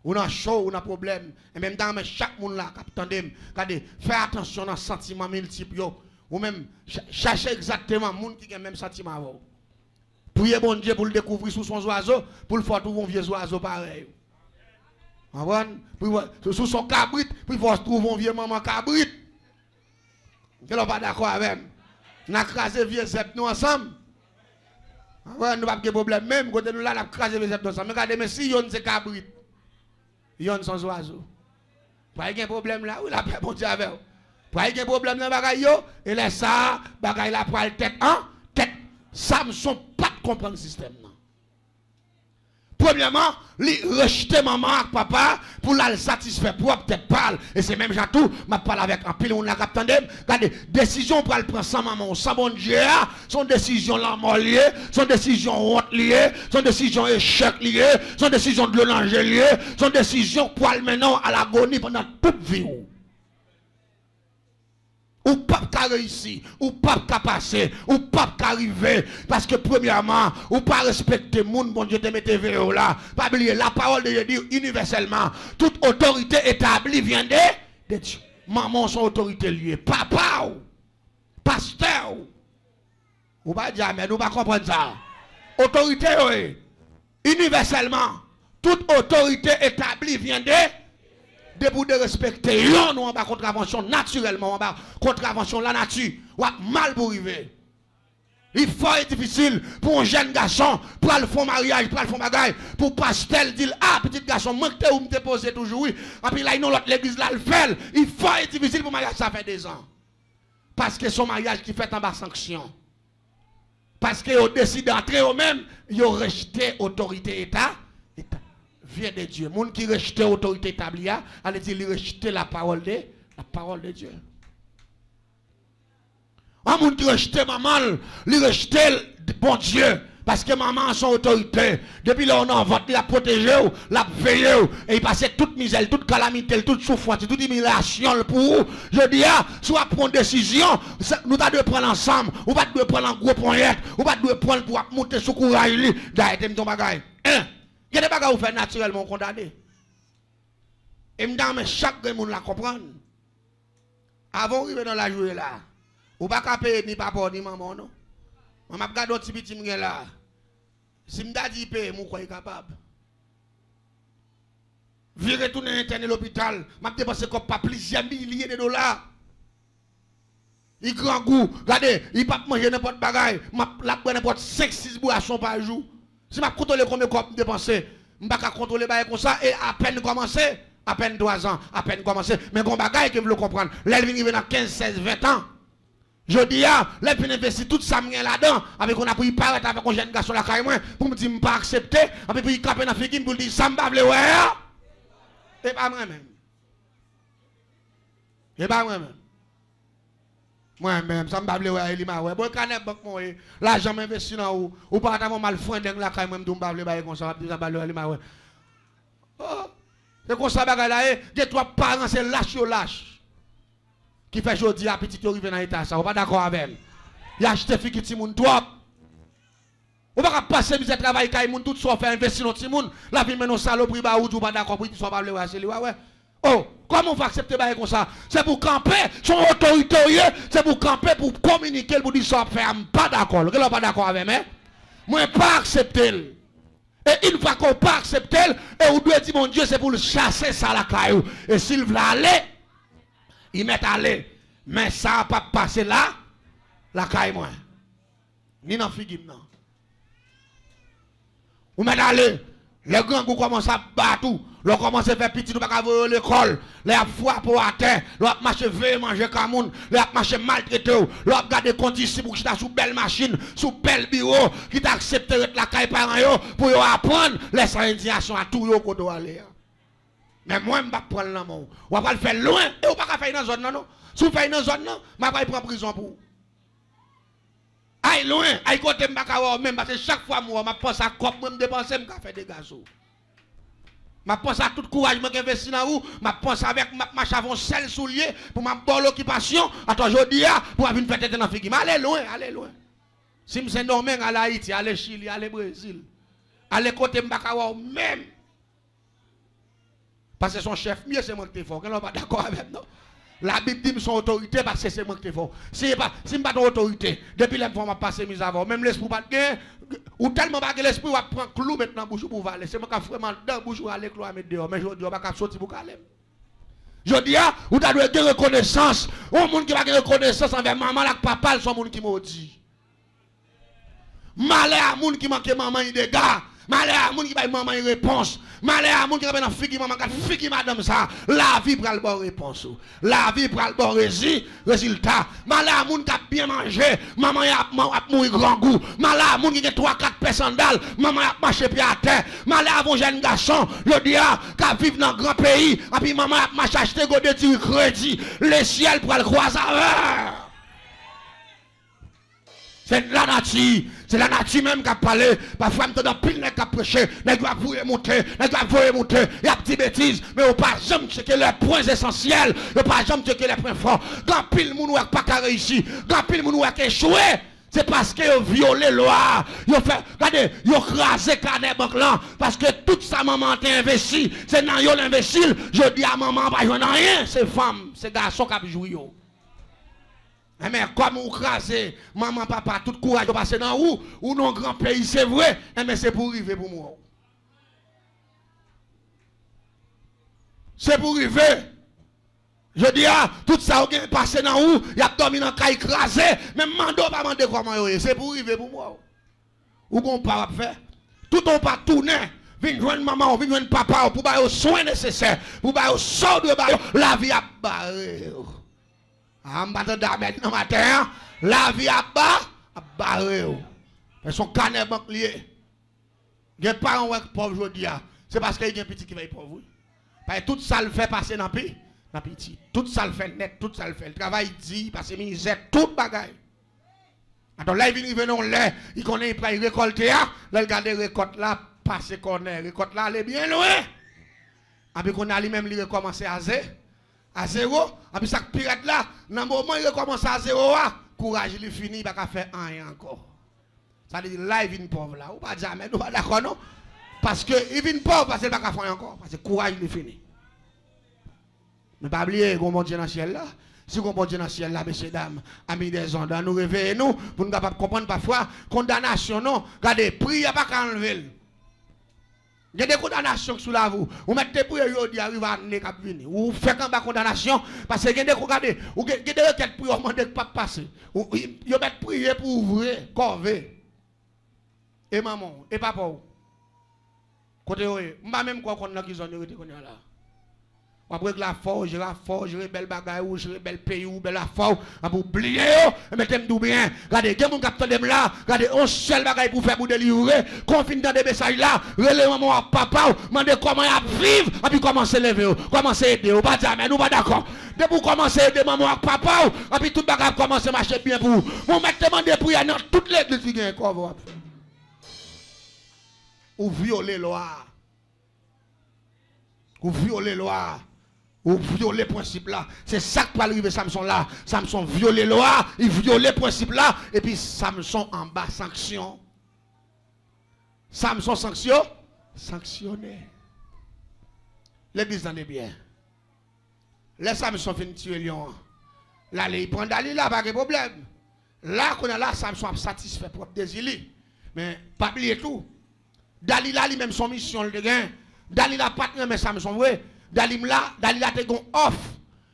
Ou dans chaud, ou dans problème. Et même dans chaque monde là, attendez, regardez, faites attention dans sentiments multiples. Ou même cherchez exactement le monde qui a le même sentiment. Priez bon Dieu pour le découvrir sous son oiseau, pour le faire trouver un vieux oiseau pareil. Sous son cabrit, puis il faut trouver un vieux maman cabrit. Vous n'êtes pas d'accord avec moi? Nous avons crasé vieux zep nous ensemble. Nous n'avons pas de problème. Même quand nous avons crasé vieux zep nous ensemble. Mais regardez, mais si yon c'est cabrit, yon sans oiseau. Pas de problème là, oui, la paix bon Dieu avec vous. Pas de problème dans bagaille yo, et là ça, bagaille la poil tête en tête. Samson pas de comprendre le système. Premièrement, il rejeter maman et papa pour la satisfaire propre tête parle. Et c'est même tout, je parle avec un pile, on a capté. Regardez, décision pour le prendre sans maman, sans bon Dieu, son décision la mort liée, son décision honte liée, son décision échec liée, son décision de l'onanger liée, son décision pour le maintenant à l'agonie pendant toute vie. Ou pas qu'à réussir, ou pas qu'à passer, ou pas qu'à arriver. Parce que premièrement, ou pas respecter le monde, bon Dieu te mette vers là. Pas oublier, la parole de Dieu dit universellement, toute autorité établie vient de Dieu. Maman, son autorité liée. Papa, ou pasteur, ou pas dire, mais nous pas comprendre ça. Autorité, oui. Universellement, toute autorité établie vient de pour de respecter, nous en bas contravention naturellement, en bas contravention la nature, ou mal pour arriver. Il faut être difficile pour un jeune garçon, pour le faire mariage, pour le faire bagaille, pour pastel dire ah petit garçon, manque ou me déposer toujours oui. Et puis là il l'autre l'église là le fait. Il faut être difficile pour mariage ça fait 2 ans. Parce que son mariage qui fait en bas sanction. Parce que ils décident d'entrer eux-mêmes, ils ont rejeté autorité État. Vient de Dieu. Moun qui rejette l'autorité établie, allez dire, il rejette la parole de Dieu. Un moun qui rejette maman, il rejette bon Dieu. Parce que maman a son autorité. Depuis là, on en vote, il a protégé, il a veillé, et il passe toute misère, toute calamité, toute souffrance, toute humiliation pour vous. Je dis, soit prendre une décision, nous devons prendre ensemble, ou pas de prendre un gros point, ou pas de prendre pour monter sous courage, d'ailleurs, ton bagage. Il y a des bagages qui sont naturellement condamnés. Et me chaque monde la comprendre. Avant d'arriver dans la journée là, ou pas qu'à payer ni papa ni maman non. Je m'a regardé un petit petit là. Si je dis payer, je suis capable. Je retourner à l'hôpital, je dépense comme pas plusieurs milliers de dollars. Il grand goût, regardez, il ne peut pas manger n'importe quoi bagaille, il prend n'importe 5-6 boissons par jour. Si je contrôle combien de dépenser, je ne peux pas contrôler comme ça et à peine commencer, à peine 3 ans, à peine commencer. Mais bon bagaille que vous le comprendre, là il vient dans 15, 16, 20 ans. Je dis, là il investir tout ça là-dedans, avec on a pris paraître avec un jeune garçon là pour me dire je ne pas accepter, avec puis il cape dans la figure pour dire ça me va ouais. Et pas moi-même. Et pas moi-même. Moi-même, ça me bable ouais, il m'a ouais. Bon, canep banque moi, l'argent m'investi dans ou pas tellement mal fondé là quand même, me bable bailler comme ça, ça bable il m'a ouais. Oh, c'est comme ça bagarre là, des 3 parents c'est lâche. Qui fait jodi à petit qui arrive dans l'état ça, on pas d'accord avec elle. Il a acheté fille qui ti moun trop. On va pas passer misère travail kay moun tout soit faire investir dans ti moun, la vie menon saloperie ba ou pas d'accord pour soit bable ouais, c'est ouais. Oh, comment on va accepter bail comme ça? C'est pour camper, son autorité, c'est pour camper, pour communiquer, pour dire ça, faire, pas d'accord. Vous n'êtes pas d'accord avec moi? Moi, pas accepter. Et une fois qu'on pas accepter, et vous devez dire, mon Dieu, c'est pour le chasser ça la caillou. Et s'il veut aller, il met aller. Mais ça va pas passer là, la caille moi. Ni dans figure, non. Vous mettez aller. Les grands qui commencent à battre, ils commencent à faire petit, ils ne peuvent pas aller à l'école. Ils frappent à terre, ils marchent veillent manger comme monde, ils marchent maltraité, ils regardent des conditions pour qu'ils soient sous belle machine, sous belle bureau, qui acceptent la caille parents pour apprendre les indications à tout le monde aller. Mais moi, je ne vais pas prendre la main. On va pas le faire loin, et on ne va pas faire dans la zone, non. Si vous faites dans la zone, je ne vais pas prendre prison pour vous. Aïe loin, aïe côté m'baka même parce que chaque fois moi m'a pense à cop moi me dépenser m'ka faire des gazos. M'a pense à tout courage moi investi dans vous, m'a pense avec ma chavon sel soulier pour ma bonne occupation. Attends jodi a pour venir faire tête dans figi. Allez loin. Si m'se normé à Haïti, aller Chili, aller Brésil. Aller côté m'baka même. Parce que son chef, mieux c'est moi qui t'ai fort. Qu'elle n'est pas d'accord avec nous. La Bible dit son autorité parce que c'est moi qui t'ai fort. Si je n'ai pas d'autorité, depuis la fois, je passe mes avant. Même l'esprit pas de ou tellement pas que l'esprit va prendre clou maintenant bouche pour valer. C'est moi qui ai vraiment dans bouche pour aller clou à mettre dehors. Mais je dis, on va pas sortir pour calmer. Je dis, ou tu as de reconnaissance. Au monde qui va de reconnaissance envers maman, là, papa, c'est un monde qui maudit. Malheur à monde qui manque maman, il dégâts. Malheur à monde qui va maman une réponse. Malheur à monde qui va dans fille maman fille madame ça. La vie prend le bon réponse. La vie prend le bon résultat. Malheur à monde qui a bien mangé, maman a mourir grand goût. Malheur à monde qui a 3-4 personnes d'al, maman a marché pied à terre. Malheur à un jeune garçon, le dia qui vit dans un grand pays, et puis maman a marché acheter des crédit. Le ciel pour le croiser. C'est la nature. C'est la nature même qui a parlé. Parfois, je dans pile qui a prêché. Je dois vouloir monter. Je dois vouloir monter. Il y a des petites bêtises. Mais on ne peut pas jamais checker les points essentiels. On ne peut pas jamais checker les points forts. Quand pile moun n'a pas réussi. Quand pile moun n'a échoué. C'est parce qu'ils ont violé la loi. Ils ont fait, regardez, ils ont crasé le banque là. Parce que toute sa maman a investi. C'est dans yon imbécile. Je dis à maman, pas jouer dans rien. C'est femme, c'est garçon qui a joué. Mais comme vous crasez, maman, papa, tout courage de passer dans où? Ou dans grand pays, c'est vrai. Mais c'est pour arriver pour moi. C'est pour arriver. Je dis, tout ça, vous passé dans où? Il y a dormi dans le cas écrasé. Même mando pas demander comment c'est pour arriver pour moi. Ou qu'on pas faire. Tout on pas tourner. Viens joindre maman, viens joindre papa pour avoir les soins nécessaires. Pour avoir sort de la vie à barrer. En matin maintenant matin, la vie à barrer. Ils sont canets banquiers. Il n'y a pas un pauvre aujourd'hui. C'est parce qu'il y a un petit qui va être pauvre. Parce que tout ça le fait passer dans le petit. Tout ça le fait net, tout ça le fait. Le travail dit, parce que misère, tout bagaille. Alors là, il vient non là, il connaît, il récolter. Là, il regarde les récoltes là, passer connaît. Récolte là, elle est bien loin. Et puis qu'on a lui-même, il recommence à zéro. Et puis ça pirate là, dans le moment où il recommence à zéro, courage, il finit, il va faire rien encore. Ça veut dire là, il vient pauvre là. Ou pas jamais, nous pas d'accord, non? Parce que il vient pauvre, parce qu'il va faire rien encore. Parce que courage, il finit. Mais pas oublier qu'on monte dans le ciel là. Si on monte dans le ciel là, messieurs, dames, amis des ondes, nous réveillons, pour nous capables comprendre parfois, condamnation, non? Regardez, prière pas qu'à enlever. Il y a des condamnations sous la vous. Vous mettez des prières, vous arrivez à venir. Vous faites en bas condamnation, parce que il y a des regardez, vous avez des requêtes pour vous demander pas passer. Vous mettez prière pour ouvrir, corvée. Et maman, et papa. Côté, je ne sais même quoi qu'on a qui sont là. Après la force, je belle bagaille, ou je belle pays, ou belle affaire, pour oublier, mettez-moi tout bien. Regardez, il y a mon capitaine là, regardez, on seul bagaille pour faire pour délivrer, confine dans des messages là, relève maman à papa, demandez comment il vivre, et puis commencez à lever, commencez à aider, pas dire, mais nous pas d'accord. Dès que vous commencez à aider maman à papa, et puis tout bagaille commence à marcher bien pour vous. Vous mettez demander pour y dans toute l'église qui gagne quoi. Ou violer la loi. Ou violer la loi. Ou violer le principe là. C'est ça qui va arriver Samson là. Samson violer la loi, il viole le principe là. Et puis Samson en bas sanction. Samson sanctionné. L'église en est bien. Les Samson finit tuer lion. Là, il prend Dalila, pas de problème. Là, qu'on a là, Samson a satisfait pour désir. Mais pas oublier tout. Dalila lui-même son mission le gain. Dalila pas mais Samson ouais. Dalila te gon off.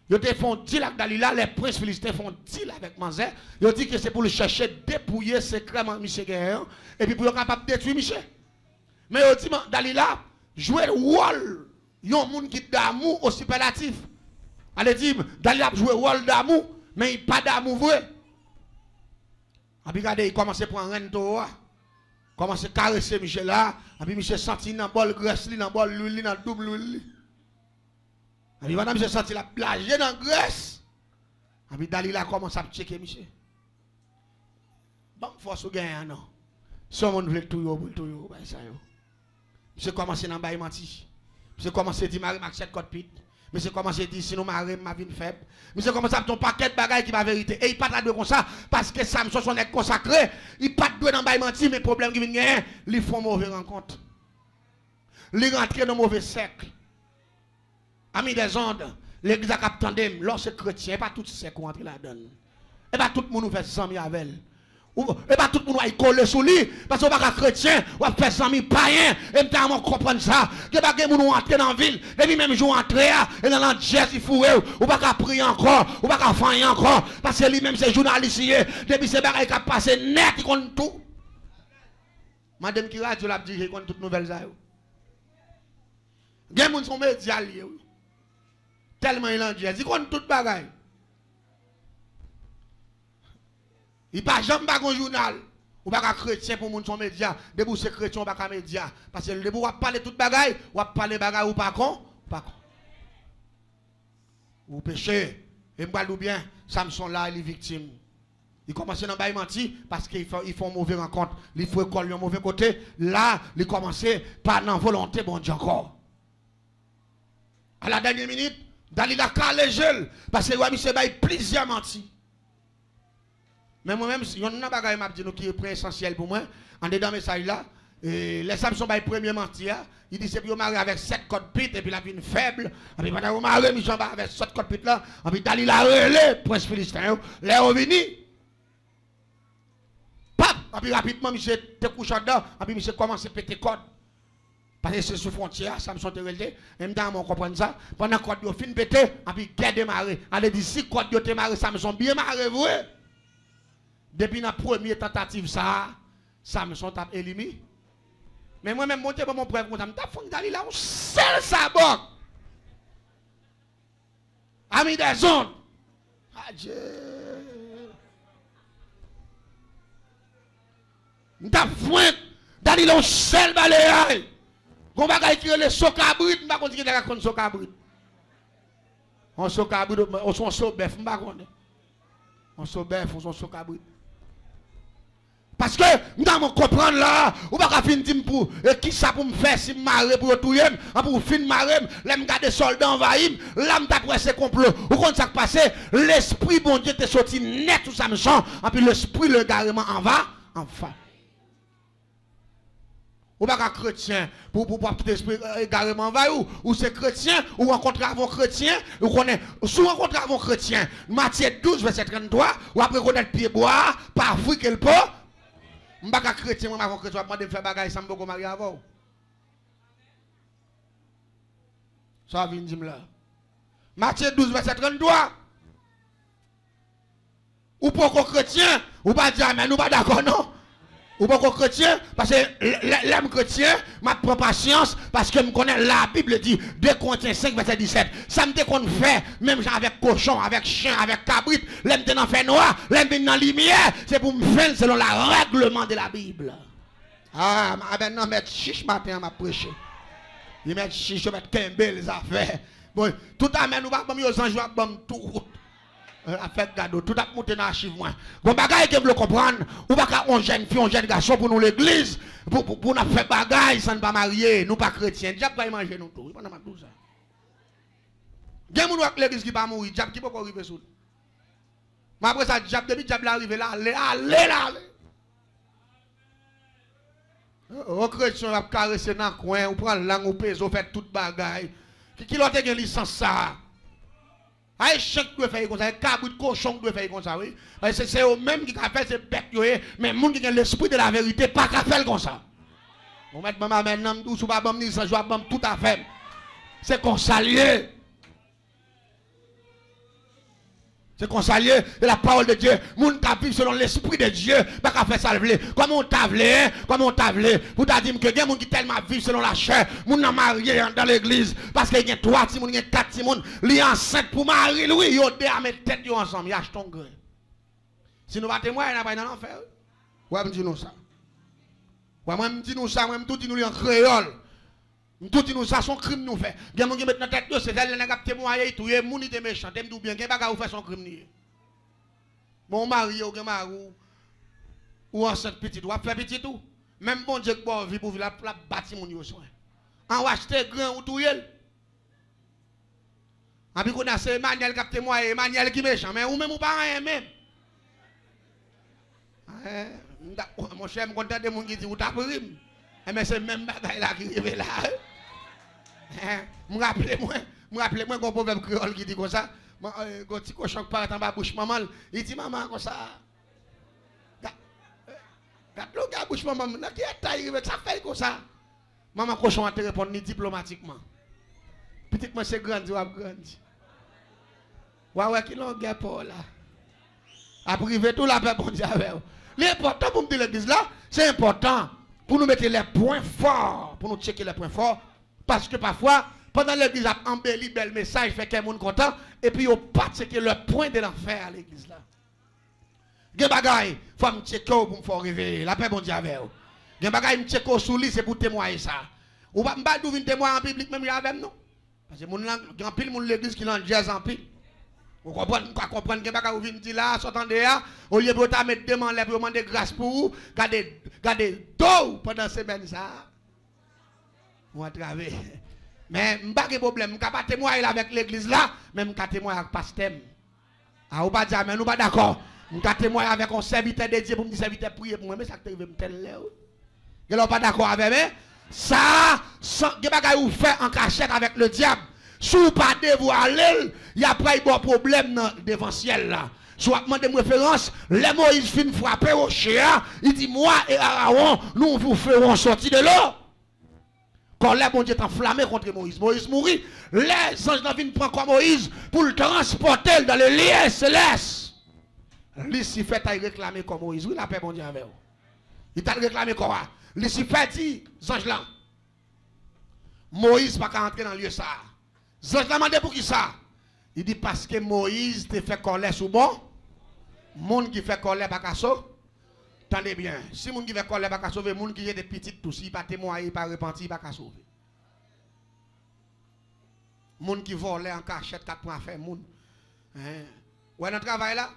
Yo te font deal avec Dalila, les princes philistins font deal avec Manzé. Yo dit que c'est pour le chercher dépouiller secrètement Michel Guerre et puis pour être capable de détruire Michel. Mais yo dit Dalila jouer le rôle yon moun qui d'amour au superlatif. Allez dire Dalila jouer le rôle d'amour mais il pas d'amour vrai. A puis regardez, il commence à prendre rento. Commence à caresser Michel là, et puis Michel senti dans bol graisse dans bol l'huile dans double huile. Et puis madame Michel senti la plage dans graisse. Et puis Dalila commence à checker Michel. Bon force ou gain non. Si on veut tout yo pour tout yo, ça yo. Monsieur commence dans bail menti. Monsieur commence à dire Marie Maxette code pit. Monsieur commence à dire sinon Marie ma vie faible. Monsieur commence à ton paquet de bagages qui va vérité et il pas de comme ça parce que Samson son est consacré, il pas de dans bail menti mais problème qui vient gagner, ils font mauvais rencontre. Ils rentrent dans mauvais cercle. Amis des ondes, l'église a capté, lorsque chrétien, pas tout c'est qu'on entre là-dedans. Et pas tout le monde nous fait 100 000 avec elle. Et pas tout le monde va y coller sous lui. Parce qu'on va pas chrétien, on va faire 100 000 païens. Et m't'a comprendre ça. Que pas que nous entrer dans la ville. Et puis même jour entrer, et dans la jazz, il faut ou pas qu'à prier encore, ou pas qu'à faire encore. Parce que lui-même c'est journaliste. Depuis ces bagages qui a passé net, il compte tout. Madame qui radio l'a dit, il compte toutes nouvelles aïeux. Il y a des gens qui sont médias liés. Tellement il en dit, il compte toutes bagages. Il pas jamais pas un journal. Ou pas chrétien pour moun son média. Debout c'est chrétien ou pas média. Parce que debout on parler toute bagaille, ou parler bagaille ou pas con, pas con. Ou péché. Et m'balou bien, Samson là il est victime. Il commence dans bail menti parce qu'il font mauvais rencontre, il faut école un mauvais côté. Là, il commence par non volonté bon Dieu encore. À la dernière minute, Dalila calé gel parce que monsieur bail plusieurs menti. Mais moi-même, il y a un bagage qui est très essentiel pour moi. En dedans message là, les Samson sont les premiers mentir. Il dit c'est pour marier avec 7 codes pit et puis la vie faible. Et puis pendant que vous mariez, ils sont avec 7 codes pit là. Et puis Dalila relé, prince philistin. Les revenu. Pap! Et puis rapidement, monsieur te couche dedans. Et puis monsieur commence à péter code. Parce que c'est sous frontière, Samson te relé. Et maintenant, on comprend ça. Pendant que code yo fin pété, et puis guerre démarré. Allez dire si code yo te marré, Samson bien marré, vous. Depuis la première tentative, ça, Samson t'a éliminé. Mais moi-même, monté pour mon preuve, je t'ai fait d'aller là, on seul sabot. Ami des ondes. Adieu. Je t'ai fait d'aller là, on seul balayage. On va écrire le socabrit, je ne vais pas continuer à raconter socabrit. On socabrit, on son sobef, je ne vais pas connaître. On sobef, on son socabrit. Parce que nous avons comprendre là, ou pas finir pour qui ça pour me faire si marrer pour tout pour finir marrer, là me garder soldats envahis, là me d'après ces complots. Ou quand ça passé, l'esprit bon Dieu t'est sorti net tout ça me sent, et puis l'esprit le carrément en va, enfin. Ou pas chrétien pour tout esprit carrément envahi ou c'est chrétien ou rencontrer avant chrétien ou connaît sous rencontrer avant chrétien. Matthieu 12 verset 33 ou après connaître pied bois, par fruit qu'elle peut. Je ne suis pas chrétien, je suis chrétien, je vais faire des choses, je vais me marier avant. Ça vient de dire là. Matthieu 12, verset 33. Ou pas chrétien, ou pas dire, mais nous pas d'accord, non? Ou pas chrétien, parce que l'homme chrétien, ma prend patience, parce que je connais la Bible dit, 2 Corinthiens 5, verset 17. Ça me dit qu'on fait, même avec cochon, avec chien, avec cabrit, l'homme dans fait noir, l'homme dans la lumière, c'est pour me faire selon le règlement de la Bible. Ah, ben non, mettre chiche matin, m'a prêché. Il met chiche, mettre 15 belles affaires. Bon, tout à l'heure, nous va comme aux anges, tout. A fait gado, tout a monté dans l'archive. Bon, bagaille que vous le comprendre, ou pas on jeune fille, on jeune garçon pour nous l'église, pour nous faire bagaille sans pas marier, nous pas chrétiens. Diable pas manger nous tout. Il pas tout ça. Il y a des gens qui l'église qui pas mourir, diable qui peut pas arriver sous. Mais après ça, diable, depuis diable arrive là, allez. Au chrétien, on va caresser dans le coin, on prend langue, on pèse, on fait toute bagaille. Qui l'autre a une licence ça? Aïe, chèque doit faire comme ça, cabrit de cochon doit faire comme ça, oui. C'est eux-mêmes qui ont fait ces bêtes, mais les gens qui ont l'esprit de la vérité, pas qu'à faire comme ça. On met maman maintenant, tout sous babam, ni ça, je tout à fait. C'est qu'on s'allie. C'est qu'on s'allie de la parole de Dieu. Moun qui vivent selon l'esprit de Dieu, pas qu'à faire ça. Comme on t'a vlé, Vous t'avez dit que les gens qui tellement vivent selon la chair, moun n'a marié dans l'église, parce qu'il y a 3 petits moun, il y a 4 petits moun, li enceinte pour marier, lui, ils ont deux à mettre tête ensemble, ils achètent ton gré. Si nous ne battons pas, il n'y a pas d'enfer. Ouais, me dis nous ça. Ouais, moi, me dis nous ça, moi, me tout dit nous en créole. Tout dit nous ça, son crime nous fait. Il y a des gens qui mettent dans tête, c'est elle qui a témoigné, tout le monde est méchant, t'aimes tout bien, il y a des gens qui fait son crime. Mon mari, ou mari, ou enceinte petit, ou faire petit tout. Même bon Dieu qui vit pour la bâtir mon soin. En acheter grand ou tout yel. En plus, on a c'est Emmanuel qui a témoigné, Emmanuel qui est méchant, mais ou même ou pas rien même. Mon cher, je suis content de gens qui disent, ou t'as pris. Mais c'est même bagaille là qui arrive là. Je me rappelle, me rappelle moi un proverbe créole qui dit comme ça. Quand petit cochon part en bas bouche maman, il dit maman comme ça. Quand le gars bouche maman, qui est taille ça fait comme ça. Maman cochon a te répondre ni diplomatiquement. Petit moi c'est grandi ou grandi. Ouais qui l'on gars pour là. A privé tout la paix bon Dieu avec. L'important pour me dire l'église là, c'est important pour nous mettre les points forts, pour nous checker les points forts parce que parfois pendant l'église a embelli bel message fait que monde content et puis on pas checker le point de l'enfer à l'église là. Gen bagay, faut me checker pour me faire réveiller. La paix bon Dieu avec. Gen bagay me checker sous lui c'est pour témoigner ça. Ou pas m'ba dou vinn témoigner en public même avec nous. Parce que mon grand pile mon l'église qui l'en jazz en pile. Vous comprenez que bagay ou vinn di là s'entendez là au lieu de ta mettre demande les pour demander grâce pour vous, garder dos pendant semaine ça. On va travailler. Mais m'pa de problème, m'ka pas témoigner avec l'église là, même m'ka témoigner avec pasteur. Ah ou pas dire mais nous pas d'accord. M'ka témoigner avec un serviteur de Dieu pour me dire serviteur prier pour moi mais ça te arrive tel là. Vous pas d'accord avec moi? Ça ge bagay ou fait en cachette avec le diable. Si vous pas dévoiler, il y a pas de problème dans devant ciel là. Soit demande référence, les Moïse fin frapper au chien, il dit moi et Aaron, nous vous ferons sortir de l'eau. Quand les bon Dieu est enflammé contre Moïse, Moïse mourit, les anges viennent prendre Moïse pour le transporter dans le lieu céleste. Lucifer t'a réclamé comme Moïse, oui la paix bon Dieu avec vous. Il t'a réclamé quoi? Lucifer dit, ange là, Moïse pas qu'à entrer dans le lieu ça. Ange l'a demandé pour qui ça? Il dit parce que Moïse te fait colère sous bon. Monde qui fait colère pas qu'à sauver. Tendez bien. Si monde qui fait colère pas qu'à sauver, monde qui est des petites tout si pas témoigner, pas repentir, pas qu'à sauver. Monde qui vole en cachette, 4 points à faire monde. Ouais dans travail là,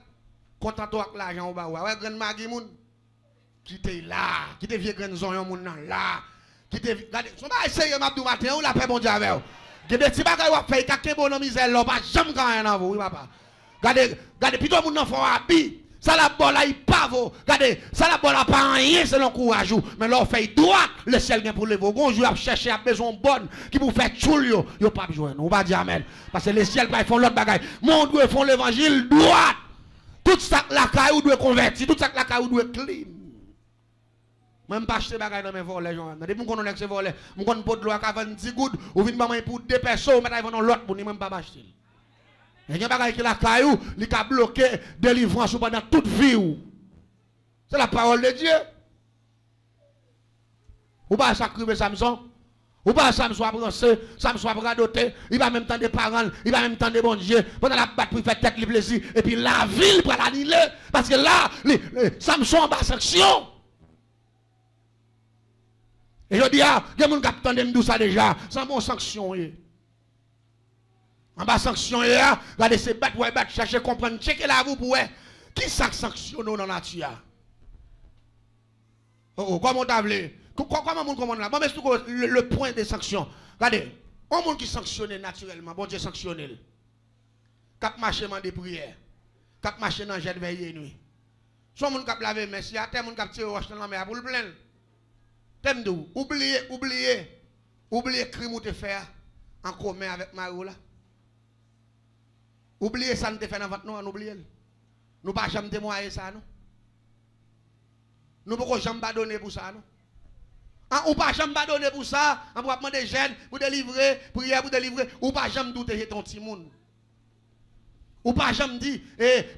content avec l'argent au bas. Ouais grand magi monde qui était là, qui était vieux grand zon monde là, qui était regardez, son pas essayer m'abdou matin ou la paix bon Dieu avec. Des petits bagages ou fait quelqu'un bon dans misère là, pas jamais quand rien dans vous, oui papa. Regardez plutôt moun nan font habit. Ça la bonne là il pas vaut. Regardez, ça la bonne là pas rien selon courage mais là fait droit le ciel vient pour lever. Bonjour a chercher a besoin bonne qui pour faire choul yo pas joindre. On va dire amen parce que les ciel pas font l'autre bagaille. Mon doit font l'évangile droit. Tout ça la caillou doit convertir, tout ça la caillou doit clean. Même pas acheter bagaille dans mes volets gens. Depuis mon connait ces volets, mon connait pot de l'eau à 20 gouttes ou vinn maman pour 2 personnes, mais ils vont l'autre pour ni même pas acheter. Il y a des bagaille qui la caillou, il a bloqué délivrance pendant toute vie. C'est la parole de Dieu. Ou pas sacrifier Samson, ou pas Samson à prononcer, Samson à bradoter, il va même temps des parents, il va même temps des bon Dieu, pendant la batte pour faire tête le plaisir, et puis la ville pour l'annuler, parce que là, Samson en bas sanction. Et je dis, ah, il y a des gens qui attendent tout ça déjà, sans bon sanction. En bas sanction, regardez ces bêtes, ouais, bêtes, cherchez comprendre, checker la vous pour qui ça sanctionne dans la nature. Oh, comment t'as voulu? Comment on comprend là? Bon, mais le point des sanctions. Regardez, un monde qui sanctionne naturellement, bon Dieu sanctionne. Cap marché de prière, cap marché dans jet veille nuit. Son monde cap laver mais si y a tel monde cap tirer roche dans la mer pour le plein. T'aimes d'où? Oubliez crime ou te faire en commun avec Marou là. Oubliez ça, nous te fait dans votre nom, oubliez. Nous ne pouvons jamais témoigner ça, non? Nous ne pouvons jamais donner pour ça, non? On ne peut jamais donner pour ça, on peut demander jeunes pour délivrer, prière pour délivrer, ou pas jamais douter ton petit monde. Ou pas jamais dire,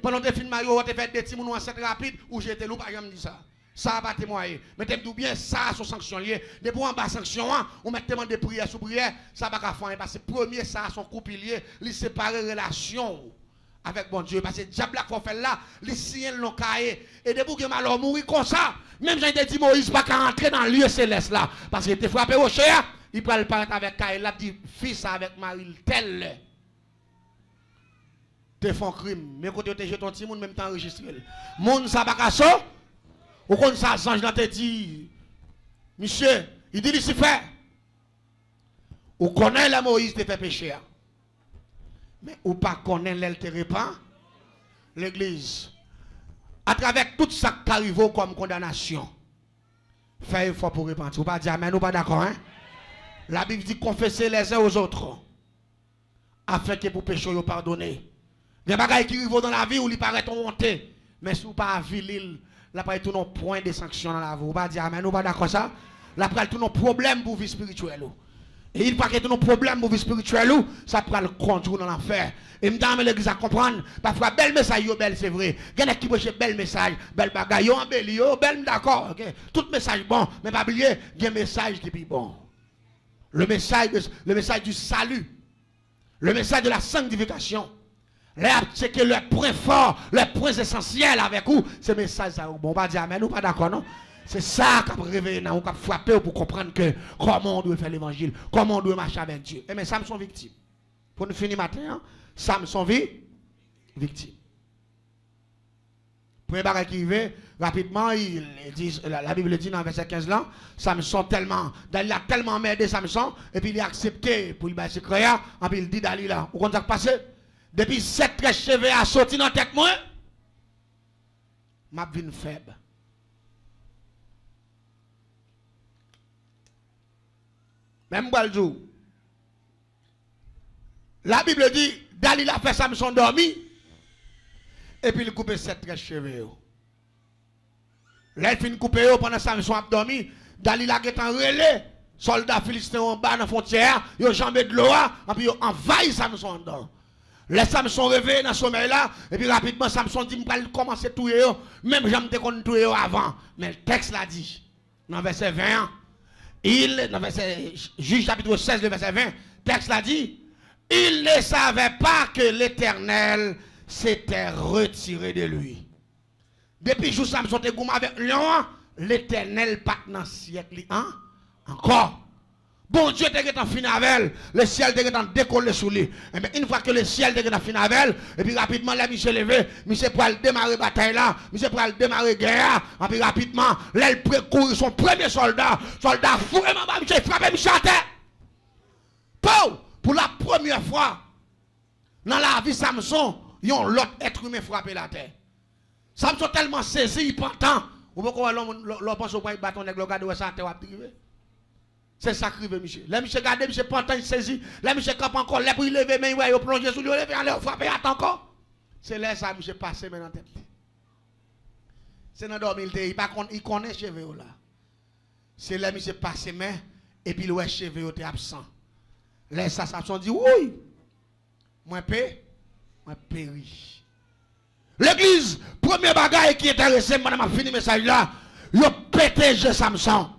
pendant que tu filmes Mario, tu fais des petits moun enceinte rapide, ou j'étais là, ou pas jamais dire ça. Ça va témoigner. Mais tu me bien, ça, sont sanction liée. Depuis on bas sanction, on met tellement de prière sous prière, ça va pas faire. Parce que premier, ça, son couple lié, il sépare relation avec bon Dieu. Parce que le diable faut faire là, les signes l'ont caillé. Et depuis que malheur mourir comme ça, même j'ai dit Moïse, pas qu'à entrer dans le lieu céleste là. Parce qu'il était frappé au cher, il peut le paraître avec Caïn, il a dit, fils avec Marie, tel. Tu fais un crime. Mais quand tu te jettes ton petit monde, même temps enregistré. Monde, ça va casser. Ou quand ça, Zange dans te dit, monsieur, il dit Lucifer, ou connaît la Moïse te fait pécher. Mais ou pas connaît l'elle te répand, l'église. À travers tout ça qui arrive comme condamnation, fait effort pour repentir. Ou pas dire amen, ou pas d'accord, hein? La Bible dit confesser les uns aux autres. afin que pour péché vous pardonner. Il y a des bagailles qui arrivent dans la vie où il paraît monter. Mais si vous pas vilil, là pas tout nos point de sanction dans la vie. Vous pas dire amen, nous pas d'accord ça. Là pas tout nos problèmes pour vie spirituelle. Et il pas que tout nos problèmes pour vie spirituelle, ça prend le contrôle dans l'enfer. Et m'dame l'église à comprendre, parfois bel message yo bel c'est vrai. Il y en a qui prêchent bel message, bel bagaille yo embelli yo bel d'accord, OK. Tout message bon, mais pas oublier, il y a un message qui est bon. Le message du salut. Le message de la sanctification. C'est que le point fort, le point essentiel avec vous, ce message ça bon pas dire amen, nous pas d'accord non. C'est ça qui a réveillé, qui a frappé pour comprendre que comment on doit faire l'évangile, comment on doit marcher avec Dieu. Et mais Samson victime. Pour nous finir matin, hein, Samson victime. Premier bagage qui arrive, rapidement, la Bible dit dans le verset 15 là, Samson il a tellement emmerdé Samson, et puis il a accepté pour lui baisser ses créas, et puis il dit Dalila, vous comprenez ce qui passé? Depuis 7 cheveux à sortir dans la tête, moi, m'a vu faible. Même Baljou. La Bible dit, Dalila fait Samson dormir, et puis il coupe 7 cheveux. Là, il finit couper pendant Samson a dormi, Dalila est en relais, soldats philistins en bas dans la frontière, ils ont jambé de l'eau, et puis ils ont envahi Samson dedans. Les Samson réveillé dans ce sommeil là, et puis rapidement Samson dit, je vais commencer à tuer, même j'aime te tuer avant. Mais le texte l'a dit, dans le verset 20, dans le verset, Juge chapitre 16, le verset 20, le texte l'a dit, il ne savait pas que l'Éternel s'était retiré de lui. Depuis que Samson était gourmand avec Lion, l'Éternel pas dans le siècle, hein? Encore. Bon Dieu était en fin avec le ciel était en décoller sous lui. Et bien, une fois que le ciel était en fin avec et puis rapidement, là, Michel levé, Michel pour démarrer la bataille là, Michel pour démarrer la guerre, et puis rapidement, là, il précourt son premier soldat vraiment, Michel frappé Michel à terre. Pour la première fois, dans la vie Samson, il y a l'autre être humain frappé la terre. Samson tellement saisi, il prend temps. Vous pouvez voir l'homme pense au point de bâton, le regarde où ça a privé. C'est ça qui veut Michel. Là, Michel garde, Michel prend temps, il saisit. Là, Michel campe encore, là, pour il lever, mais il plonge sous lui, il lever, aller frapper, attend encore. C'est là ça, Michel passe maintenant tête. C'est dans dormir, il connaît cheveux là. C'est là, Michel passe main, et puis le cheveux était absent. Là, ça, Samson dit, oui, moi péri. L'église, premier bagage qui est intéressé, madame a fini le message là, il a pété Samson.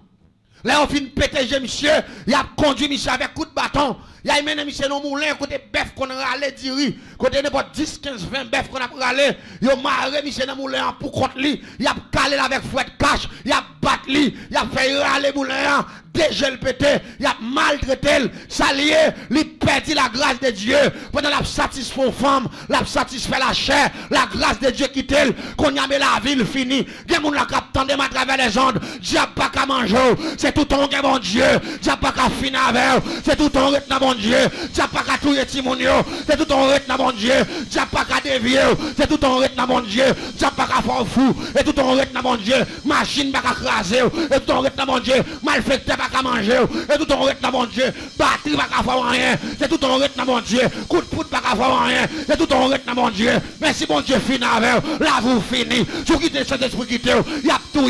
Là, on finit péter monsieur, il a conduit monsieur avec coup de bâton. Il a mené monsieur dans le moulin, côté bœuf qu'on a râlé diri, côté n'importe 10, 15, 20 bœuf qu'on a râlé. Il a marré monsieur dans le moulin pour contre lui. Il a calé avec fouette cache, il a battu lui, il a fait râler le moulin, déjà le pété, il a maltraité, salié, il perdit la grâce de Dieu. Pendant la satisfait aux femmes, la satisfait la chair, la grâce de Dieu quitte elle, qu'on y a mis la ville finie. Il y a moun la captant de à travers les ondes, diable pas qu'à manger, c'est tout ton bon Dieu, diable pas qu'à finir avec, c'est tout ton rythme bon Dieu, diable pas qu'à tout Timonio, c'est tout ton rythme bon Dieu, diable pas qu'à dévier, c'est tout ton rythme bon Dieu, diable pas qu'à faire fou, et tout ton rythme bon Dieu, machine pas qu'à craser, et tout ton rythme bon Dieu, malfecté pas qu'à manger, et tout ton rythme bon Dieu, batterie pas qu'à faire rien, c'est tout ton rythme mon Dieu, coup de poudre pas qu'à faire rien, c'est tout ton rythme mon Dieu, merci bon Dieu fini avec, là vous fini, vous quittez cet esprit quittez, il y a tout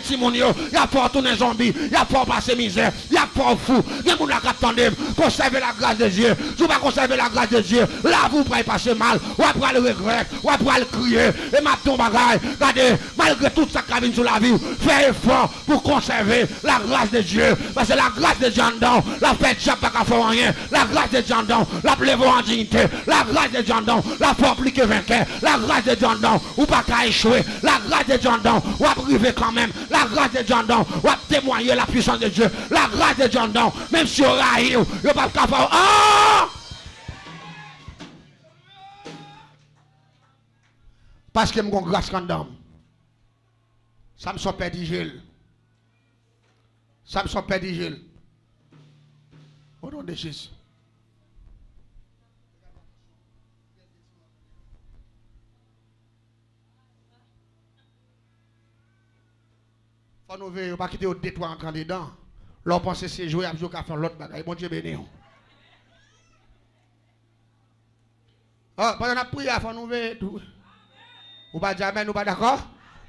Timonio, il y a fort tourner zombie, il y a fort passer misère, il y a fort fou, il y a moun la attendez, conservez la grâce de Dieu, si vous pas conserver la grâce de Dieu, là vous pourrez passer mal, ou après le regret, ou après le crier, et ma ton bagaille, regardez, malgré tout ça qui vient sur la vie, faites effort pour conserver la grâce de Dieu, parce que la grâce de Dieu en dedans, la fête n'a pas qu'à faire rien, la grâce de Dieu en dedans, la plève en dignité, la grâce de Dieu en dedans, la fort plus que vainqueur, la grâce de Dieu en dedans, ou pas qu'à échouer, la grâce de Dieu en dedans, ou à priver quand même, la grâce de Dieu en dedans, ou à témoigner la puissance de Dieu, la grâce de Dieu en dedans, même si on raille, il n'y a pas qu'à faire, ah! Parce que mon grâce en dedans, ça me sort perdu Gilles. Ça me sort perdu Gilles. Au nom de Jésus. Faut nous veiller, pas quitter au détour en train dedans. L'on pense c'est jouer à jouer qu'à faire l'autre bagaille. Bon Dieu béni. Oh, pendant la prière, il faut nous veiller tout. Ou pas jamais, nous pas d'accord?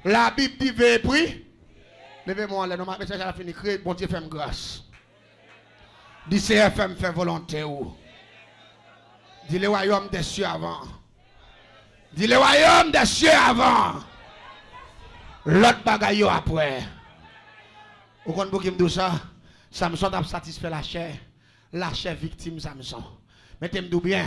La Bible dit veille prie. Levez-moi là, nous ma message a fini. Créer, bon Dieu, fais-moi grâce. Dis CFM fait volonté ou. Dis le royaume des cieux avant. Dis le royaume des cieux avant. L'autre bagaille après. Vous comprenez qui me dit ça? Samson a satisfait la chair victime Samson. Mettez-moi bien.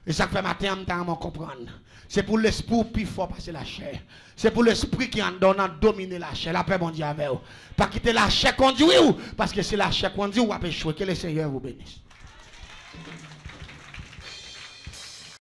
Et ça fait matin, je vais comprendre. C'est pour l'esprit plus fort passer la chair. C'est pour l'esprit qui en donne dominer la chair. La paix, mon Dieu, avec vous. Pas quitter la chair conduire, parce que c'est la chair conduire ou à échouer. Que le Seigneur vous bénisse.